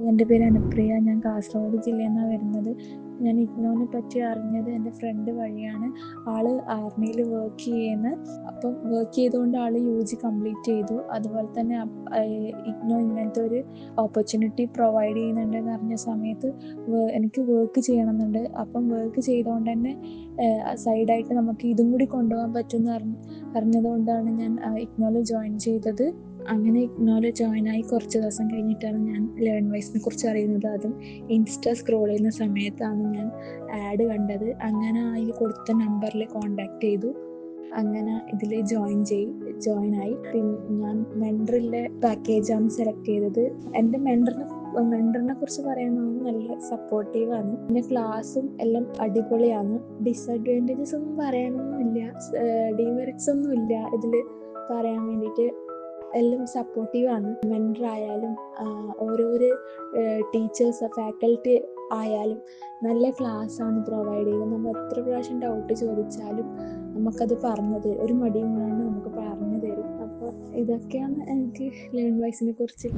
എൻ്റെ പേര് അനുപ്രിയ. ഞാൻ കാസർഗോഡ് ജില്ലയിൽ നിന്നാണ് വരുന്നത്. ഞാൻ ഇഗ്നോനെ പറ്റി അറിഞ്ഞത് എൻ്റെ ഫ്രണ്ട് വഴിയാണ്. ആൾ ആർമിയിൽ വർക്ക് ചെയ്യുന്നു. അപ്പം വർക്ക് ചെയ്തുകൊണ്ട് ആൾ UG കംപ്ലീറ്റ് ചെയ്തു. അതുപോലെ തന്നെ ഇഗ്നോ ഇങ്ങനത്തെ ഒരു ഓപ്പർച്യൂണിറ്റി പ്രൊവൈഡ് ചെയ്യുന്നുണ്ടെന്ന് അറിഞ്ഞ സമയത്ത് എനിക്ക് വർക്ക് ചെയ്യണമെന്നുണ്ട്. അപ്പം വർക്ക് ചെയ്തുകൊണ്ട് തന്നെ സൈഡായിട്ട് നമുക്ക് ഇതും കൂടി കൊണ്ടുപോകാൻ പറ്റുമെന്ന് അറിഞ്ഞതുകൊണ്ടാണ് ഞാൻ ഇഗ്നോയിൽ ജോയിൻ ചെയ്തത്. അങ്ങനെ ഇഗ്നോയിൽ ജോയിനായി കുറച്ച് ദിവസം കഴിഞ്ഞിട്ടാണ് ഞാൻ ലേൺവൈസിനെ കുറിച്ച് അറിയുന്നത്. അതും ഇൻസ്റ്റ സ്ക്രോൾ ചെയ്യുന്ന സമയത്താണ് ഞാൻ ആഡ് കണ്ടത്. അങ്ങനെ അതിൽ കൊടുത്ത നമ്പറിൽ കോണ്ടാക്ട് ചെയ്തു. അങ്ങനെ ഇതിൽ ജോയിനായി. പിന്നെ ഞാൻ മെൻറ്ററിലെ പാക്കേജാണ് സെലക്ട് ചെയ്തത്. എൻ്റെ മെൻറ്ററിനെ കുറിച്ച് പറയുന്നത് നല്ല സപ്പോർട്ടീവാണ്. പിന്നെ ക്ലാസ്സും എല്ലാം അടിപൊളിയാണ്. ഡിസഡ്വാൻറ്റേജസ് ഒന്നും പറയാനൊന്നുമില്ല, ഡീമെറിറ്റ്സ് ഒന്നും ഇല്ല ഇതിൽ പറയാൻ വേണ്ടിയിട്ട്. എല്ലാം സപ്പോർട്ടീവാണ്. മെൻറ്റർ ആയാലും ഓരോരോ ടീച്ചേഴ്സ് ഫാക്കൽറ്റി ആയാലും നല്ല ക്ലാസ്സാണ് പ്രൊവൈഡ് ചെയ്യുന്നത്. നമ്മൾ എത്ര പ്രാവശ്യം ഡൗട്ട് ചോദിച്ചാലും നമുക്കത് ഒരു മടിയും കൂടാണ്ട് നമുക്ക് പറഞ്ഞു തരും. അപ്പോൾ ഇതൊക്കെയാണ് എനിക്ക് ലേൺവൈസിനെ കുറിച്ച്